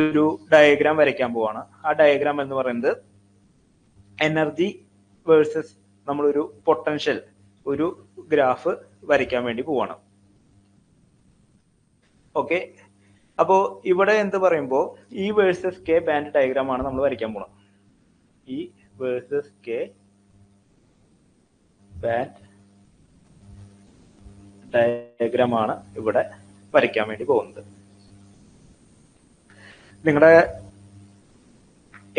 ഒരു ഡയഗ്രാം വരയ്ക്കാൻ പോവാണ്. ആ ഡയഗ്രാം എന്ന് പറയുന്നത് എനർജി വേഴ്സസ് നമ്മളൊരു പൊട്ടൻഷ്യൽ ഒരു ഗ്രാഫ് വരയ്ക്കാൻ വേണ്ടി പോവാണ്. ഓക്കെ, അപ്പോ ഇവിടെ എന്ത് പറയുമ്പോൾ E versus K band diagram ആണ് നമ്മൾ വരയ്ക്കാൻ പോകുന്നത്. E versus K band diagram ആണ് ഇവിടെ വരയ്ക്കാൻ വേണ്ടി പോകുന്നത്. നിങ്ങളുടെ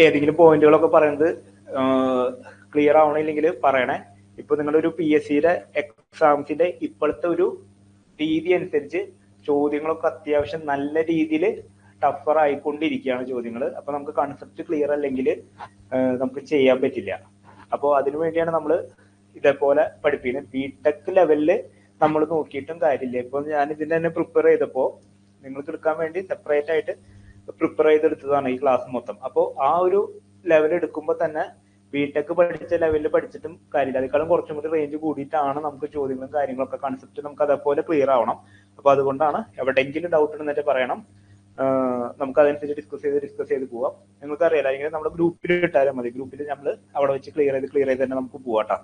ഏതെങ്കിലും പോയിന്റുകളൊക്കെ പറയുന്നത് ക്ലിയർ ആവണില്ലെങ്കിൽ പറയണേ. ഇപ്പൊ നിങ്ങളൊരു PSCയുടെ എക്സാംസിന്റെ ഇപ്പോഴത്തെ ഒരു രീതി അനുസരിച്ച് ചോദ്യങ്ങളൊക്കെ അത്യാവശ്യം നല്ല രീതിയിൽ ടഫർ ആയിക്കൊണ്ടിരിക്കുകയാണ് ചോദ്യങ്ങൾ. അപ്പൊ നമുക്ക് കൺസെപ്റ്റ് ക്ലിയർ അല്ലെങ്കിൽ നമുക്ക് ചെയ്യാൻ പറ്റില്ല. അപ്പോൾ അതിനു വേണ്ടിയാണ് നമ്മൾ ഇതേപോലെ പഠിപ്പിക്കുന്നത്. ബിടെക് ലെവലില് നമ്മൾ നോക്കിയിട്ടും കാര്യമില്ല. ഇപ്പൊ ഞാൻ ഇതിന്റെ തന്നെ പ്രിപ്പയർ ചെയ്തപ്പോൾ നിങ്ങൾക്ക് എടുക്കാൻ വേണ്ടി സെപ്പറേറ്റ് ആയിട്ട് പ്രിപ്പയർ ചെയ്തെടുത്തതാണ് ഈ ക്ലാസ് മൊത്തം. അപ്പോൾ ആ ഒരു ലെവൽ എടുക്കുമ്പോൾ തന്നെ ബിടെക് പഠിച്ച ലെവലിൽ പഠിച്ചിട്ടും കാര്യമില്ല. അതിനേക്കാളും കുറച്ചും കൂടി റേഞ്ച് കൂടിയിട്ടാണ് നമുക്ക് ചോദ്യങ്ങളും കാര്യങ്ങളൊക്കെ കൺസെപ്റ്റ് നമുക്ക് അതേപോലെ ക്ലിയർ ആവണം. അപ്പൊ അതുകൊണ്ടാണ് എവിടെയെങ്കിലും ഡൗട്ട് ഉണ്ടെന്നിട്ട് പറയണം, നമുക്ക് അതനുസരിച്ച് ഡിസ്കസ് ചെയ്ത് പോവാം. നിങ്ങൾക്ക് അറിയാലോ, ഇങ്ങനെ നമ്മുടെ ഗ്രൂപ്പിൽ ഇട്ടാലും മതി. ഗ്രൂപ്പിൽ നമ്മൾ അവിടെ വെച്ച് ക്ലിയർ ചെയ്ത് തന്നെ നമുക്ക് പോവാട്ടോ.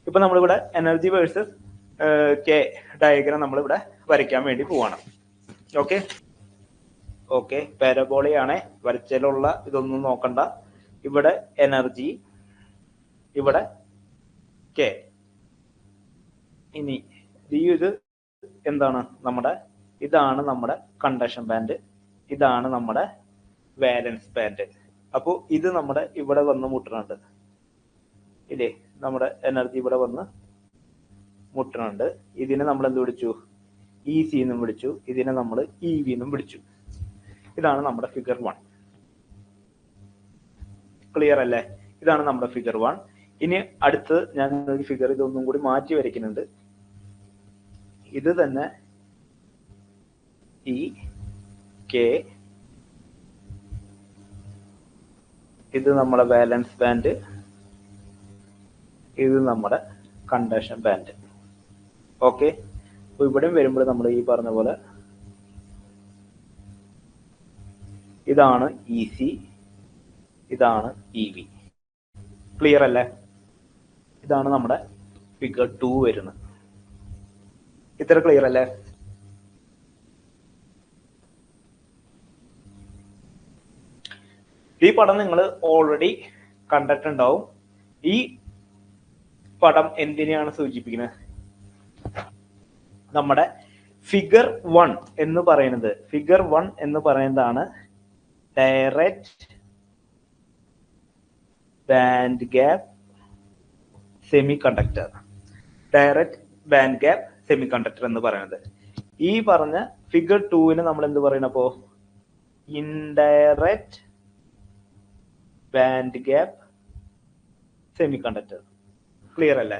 ഇപ്പൊ നമ്മളിവിടെ എനർജി വേഴ്സസ് കെ ഡയഗ്രാം നമ്മളിവിടെ വരയ്ക്കാൻ വേണ്ടി പോവാണ്. ഓക്കെ, പാരബോളയാണ് വരച്ചതിലുള്ള ഇതൊന്നും നോക്കണ്ട. ഇവിടെ എനർജി, ഇവിടെ കെ. ഇനി ഇത് എന്താണ്? ഇതാണ് നമ്മുടെ കണ്ടക്ഷൻ ബാൻഡ്, ഇതാണ് നമ്മുടെ വാലൻസ് ബാൻഡ്. അപ്പോൾ ഇത് നമ്മുടെ ഇവിടെ വന്ന് മുട്ടുന്നുണ്ട് ഇല്ലേ? നമ്മുടെ എനർജി ഇവിടെ വന്ന് മുട്ടുന്നുണ്ട്. ഇതിനെ നമ്മൾ എന്ത് വിളിച്ചു? EC എന്നും വിളിച്ചു. ഇതിനെ നമ്മൾ EV എന്നും വിളിച്ചു. ഇതാണ് നമ്മുടെ ഫിഗർ 1. ക്ലിയർ അല്ലേ? ഇതാണ് നമ്മുടെ ഫിഗർ 1. ഇനി അടുത്ത് ഞാൻ ഫിഗർ ഇതൊന്നും കൂടി മാറ്റി വരയ്ക്കുന്നുണ്ട്. ഇത് തന്നെ E K, ഇത് നമ്മുടെ വാലൻസ് ബാൻഡ്, ഇത് നമ്മുടെ കണ്ടക്ഷൻ ബാൻഡ്. ഓക്കെ, അപ്പൊ ഇവിടെയും വരുമ്പോൾ നമ്മൾ ഈ പറഞ്ഞ പോലെ ഇതാണ് EC, ഇതാണ് EV. ക്ലിയർ അല്ലേ? ഇതാണ് നമ്മുടെ ഫിഗർ 2 വരുന്നത്. ഇത്ര ക്ലിയർ അല്ലേ? ഈ പടം നിങ്ങൾ ഓൾറെഡി കണ്ടിട്ടുണ്ടാവും. ഈ പടം എന്തിനെയാണ് സൂചിപ്പിക്കുന്നത്? നമ്മുടെ ഫിഗർ 1 എന്ന് പറയുന്നതാണ് direct band gap semiconductor. Direct band gap semiconductor എന്ന് പറയുന്നത്. ഈ പറഞ്ഞ ഫിഗർ 2-ന് നമ്മൾ എന്ത് പറയണപ്പോ? Indirect band gap semiconductor. Clear അല്ലേ?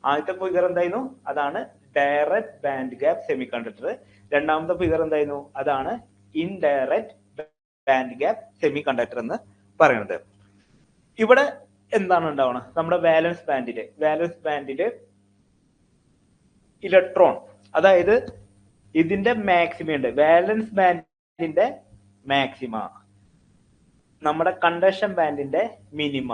ആദ്യത്തെ ഫിഗർ എന്തായിരുന്നു? അതാണ് direct band gap semiconductor. രണ്ടാമത്തെ ഫിഗർ എന്തായിരുന്നു? അതാണ് indirect band gap semiconductor എന്ന് പറയുന്നത്. ഇവിടെ എന്താണ് ഉണ്ടാവുന്നത്? നമ്മുടെ വാലൻസ് ബാൻഡില് ഇലക്ട്രോൺ, അതായത് ഇതിന്റെ മാക്സിമം ഉണ്ട്. വാലൻസ് ബാൻഡിന്റെ മാക്സിമ, നമ്മുടെ കണ്ടക്ഷൻ ബാൻഡിന്റെ മിനിമ.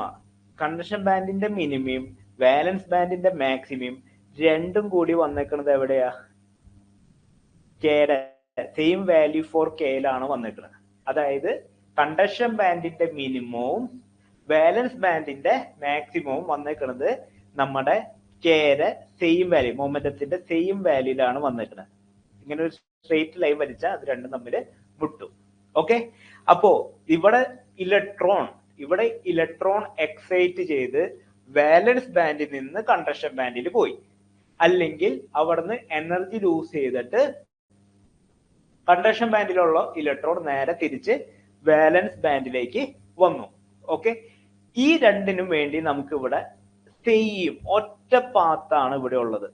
കണ്ടക്ഷൻ ബാൻഡിന്റെ മിനിമയും വാലൻസ് ബാൻഡിന്റെ മാക്സിമയും രണ്ടും കൂടി വന്നേക്കുന്നത് എവിടെയാ? കെയുടെ സെയിം വാല്യൂ ഫോർ കെയിലാണ് വന്നേക്കുന്നത്. അതായത് കണ്ടക്ഷൻ ബാൻഡിന്റെ മിനിമവും വാലൻസ് ബാൻഡിന്റെ മാക്സിമവും വന്നേക്കുന്നത് നമ്മുടെ കെയുടെ സെയിം വാല്യൂ, മൊമെന്റത്തിന്റെ സെയിം വാല്യൂലാണ് വന്നേക്കുന്നത്. ഇങ്ങനെ ഒരു സ്ട്രെയിറ്റ് ലൈൻ വരച്ചാൽ അത് രണ്ടും തമ്മിൽ മുട്ടും. ഓക്കെ, അപ്പോ ഇവിടെ ഇലക്ട്രോൺ എക്സൈറ്റ് ചെയ്ത് വാലൻസ് ബാൻഡിൽ നിന്ന് കണ്ടക്ഷൻ ബാൻഡിൽ പോയി, അല്ലെങ്കിൽ അവിടുന്ന് എനർജി ലൂസ് ചെയ്തിട്ട് കണ്ടക്ഷൻ ബാൻഡിലുള്ള ഇലക്ട്രോൺ നേരെ തിരിച്ച് വാലൻസ് ബാൻഡിലേക്ക് വന്നു. ഓക്കെ, ഈ രണ്ടിനും വേണ്ടി നമുക്ക് ഇവിടെ സെയിം ഒറ്റ പാത്താണ് ഇവിടെ ഉള്ളത്.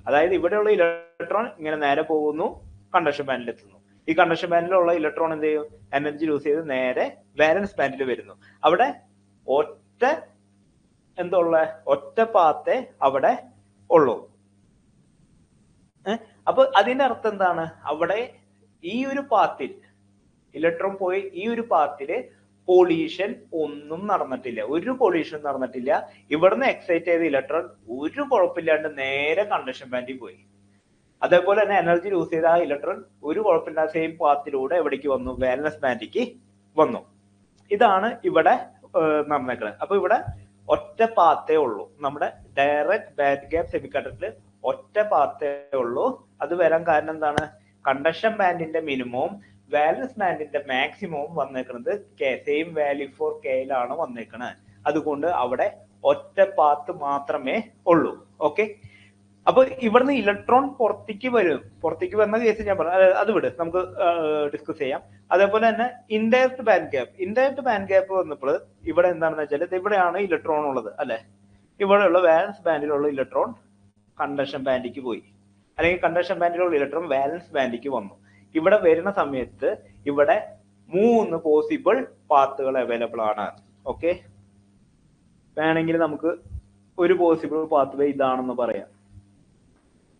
അതായത് ഇവിടെയുള്ള ഇലക്ട്രോൺ ഇങ്ങനെ നേരെ പോകുന്നു, കണ്ടക്ഷൻ ബാൻഡിൽ എത്തുന്നു. ഈ കണ്ടക്ഷൻ ബാൻഡിലുള്ള ഇലക്ട്രോൺ എന്ത് ചെയ്യും? എനർജി ലൂസ് ചെയ്ത് നേരെ വാലൻസ് ബാൻഡിൽ വരുന്നു. അവിടെ ഒറ്റ പാത്തേ അവിടെ ഉള്ളൂ. അപ്പൊ അതിന്റെ അർത്ഥം എന്താണ്? അവിടെ ഈ ഒരു പാത്തിൽ ഇലക്ട്രോൺ പോയി ഈ ഒരു പാത്തില് പൊല്യൂഷൻ ഒന്നും നടന്നിട്ടില്ല, ഒരു പൊല്യൂഷൻ നടന്നിട്ടില്ല. ഇവിടുന്ന് എക്സൈറ്റ് ചെയ്ത ഇലക്ട്രോൺ ഒരു കുഴപ്പമില്ലാണ്ട് നേരെ കണ്ടക്ഷൻ ബാൻഡിൽ പോയി. അതേപോലെ തന്നെ എനർജി ലൂസ് ചെയ്ത ആ ഇലക്ട്രോൺ ഒരു കുഴപ്പമില്ലാത്ത സെയിം പാത്തിലൂടെ എവിടേക്ക് വന്നു, വാലൻസ് ബാൻഡിലേക്ക് വന്നു. ഇതാണ് ഇവിടെ നടന്നേക്കുന്നത്. അപ്പൊ ഇവിടെ ഒറ്റ പാത്തേ ഉള്ളൂ, നമ്മുടെ ഡയറക്റ്റ് ബാൻഡ് ഗ്യാപ്പ് സെമികണ്ടക്ടറിൽ ഒറ്റ പാത്തേ ഉള്ളൂ. അത് വരാൻ കാരണം എന്താണ്, കണ്ടക്ഷൻ ബാൻഡിന്റെ മിനിമവും വാലൻസ് ബാൻഡിന്റെ മാക്സിമവും വന്നേക്കുന്നത് സെയിം വാല്യൂ ഫോർ കെയിലാണ് വന്നേക്കുന്നത്. അതുകൊണ്ട് അവിടെ ഒറ്റ പാത്ത് മാത്രമേ ഉള്ളൂ. ഓക്കെ, അപ്പൊ ഇവിടുന്ന് ഇലക്ട്രോൺ പുറത്തേക്ക് വരുന്ന കേസ് ഞാൻ പറഞ്ഞു, അത് വിട്, നമുക്ക് ഡിസ്കസ് ചെയ്യാം. അതേപോലെ തന്നെ ഇൻഡയറക്റ്റ് ബാൻഡ് ഗ്യാപ്പ് വന്നപ്പോൾ ഇവിടെ എന്താണെന്ന് വെച്ചാൽ ഇവിടെയാണ് ഇലക്ട്രോൺ ഉള്ളത് അല്ലെ. ഇവിടെയുള്ള വാലൻസ് ബാൻഡിലുള്ള ഇലക്ട്രോൺ കണ്ടക്ഷൻ ബാൻഡിലേക്ക് പോയി, അല്ലെങ്കിൽ കണ്ടക്ഷൻ ബാൻഡിലുള്ള ഇലക്ട്രോൺ വാലൻസ് ബാൻഡിലേക്ക് വന്നു. ഇവിടെ വരുന്ന സമയത്ത് ഇവിടെ 3 പോസിബിൾ പാത്തുകൾ അവൈലബിൾ ആണ്. ഓക്കെ, വേണമെങ്കിൽ നമുക്ക് ഒരു പോസിബിൾ പാത്വേ ഇതാണെന്ന് പറയാം,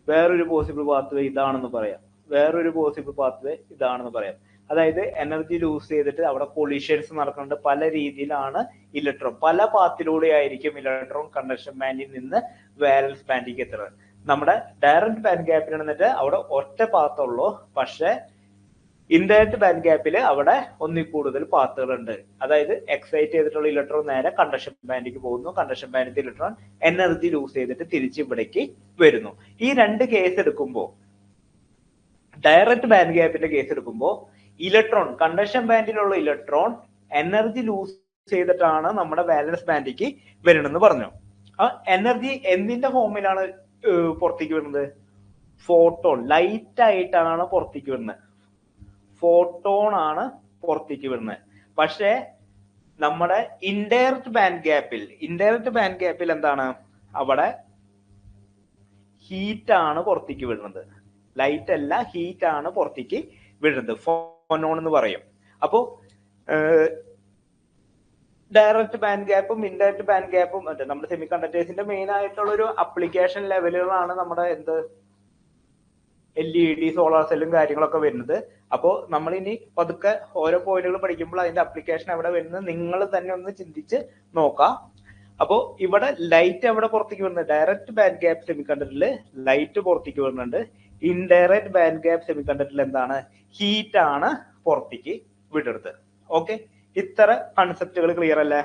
വേറൊരു പോസിബിൾ പാത്വേ ഇതാണെന്ന് പറയാം, വേറൊരു പോസിബിൾ പാത്വേ ഇതാണെന്ന് പറയാം. അതായത് എനർജി ലൂസ് ചെയ്തിട്ട് അവിടെ കൊളീഷൻസ് നടക്കുന്നുണ്ട്. പല രീതിയിലാണ് ഇലക്ട്രോൺ, പല പാത്തിലൂടെ ആയിരിക്കും ഇലക്ട്രോൺ കണ്ടക്ഷൻ ബാൻഡിൽ നിന്ന് വാലൻസ് ബാൻഡിലേക്ക് എത്തുന്നത്. നമ്മുടെ ഡയറക്റ്റ് ബാൻഡ് ഗ്യാപ്പിൽ നിന്നിട്ട് അവിടെ ഒറ്റ പാത്തുള്ളൂ, പക്ഷെ ഇൻഡയറക്റ്റ് ബാൻഡ് ഗ്യാപ്പിൽ അവിടെ ഒന്നിൽ കൂടുതൽ പാത്തുകളുണ്ട്. അതായത് എക്സൈറ്റ് ചെയ്തിട്ടുള്ള ഇലക്ട്രോൺ നേരെ കണ്ടക്ഷൻ ബാൻഡിലേക്ക് പോകുന്നു, കണ്ടക്ഷൻ ബാൻഡിന്റെ ഇലക്ട്രോൺ എനർജി ലൂസ് ചെയ്തിട്ട് തിരിച്ച് ഇവിടേക്ക് വരുന്നു. ഈ രണ്ട് കേസ് എടുക്കുമ്പോൾ, ഡയറക്റ്റ് ബാൻഡ് ഗ്യാപ്പിന്റെ കേസ് എടുക്കുമ്പോൾ ഇലക്ട്രോൺ, കണ്ടക്ഷൻ ബാൻഡിലുള്ള ഇലക്ട്രോൺ എനർജി ലൂസ് ചെയ്തിട്ടാണ് നമ്മുടെ വാലൻസ് ബാൻഡിലേക്ക് വരുന്നെന്ന് പറഞ്ഞു. ആ എനർജി എന്തിന്റെ ഫോമിലാണ് പുറത്തേക്ക് വരുന്നത്? ഫോട്ടോൺ, ലൈറ്റ് ആയിട്ടാണ് പുറത്തേക്ക് വരുന്നത്, ഫോട്ടോൺ ആണ് പുറത്തേക്ക് വരുന്നത്. പക്ഷെ നമ്മുടെ ഇൻഡയറക്റ്റ് ബാൻഡ് ഗ്യാപ്പിൽ എന്താണ്, അവിടെ ഹീറ്റ് ആണ് പുറത്തേക്ക് വിടുന്നത്, ലൈറ്റ് അല്ല, ഹീറ്റ് ആണ് പുറത്തേക്ക് വിടുന്നത്, ഫോനോൺ എന്ന് പറയും. അപ്പോ ഡയറക്റ്റ് ബാൻഡ് ഗ്യാപ്പും ഇൻഡയറക്റ്റ് ബാൻഡ് ഗ്യാപ്പും നമ്മുടെ സെമി കണ്ടക്ടേഴ്സിന്റെ മെയിൻ ആയിട്ടുള്ള ഒരു അപ്ലിക്കേഷൻ ലെവലുകളാണ് നമ്മുടെ LED, സോളാർ സെല്ലും കാര്യങ്ങളൊക്കെ വരുന്നത്. അപ്പോൾ നമ്മൾ ഇനി പതുക്കെ ഓരോ പോയിന്റുകൾ പഠിക്കുമ്പോൾ അതിന്റെ അപ്ലിക്കേഷൻ എവിടെ വരുന്നത് നിങ്ങൾ തന്നെ ഒന്ന് ചിന്തിച്ച് നോക്കാം. അപ്പോൾ ഇവിടെ ലൈറ്റ് എവിടെ പുറത്തേക്ക് വരുന്നത്? ഡയറക്റ്റ് ബാൻഡ് ഗ്യാപ്പ് സെമി കണ്ടക്ടറിൽ ലൈറ്റ് പുറത്തേക്ക് വരുന്നുണ്ട്. ഇൻഡയറക്റ്റ് ബാൻഡ് ഗ്യാപ്പ് സെമി കണ്ടക്ടറിൽ എന്താണ്, ഹീറ്റ് ആണ് പുറത്തേക്ക് വിടുന്നത്. ഓക്കെ, ഇത്ര കൺസെപ്റ്റുകൾ ക്ലിയർ അല്ലേ?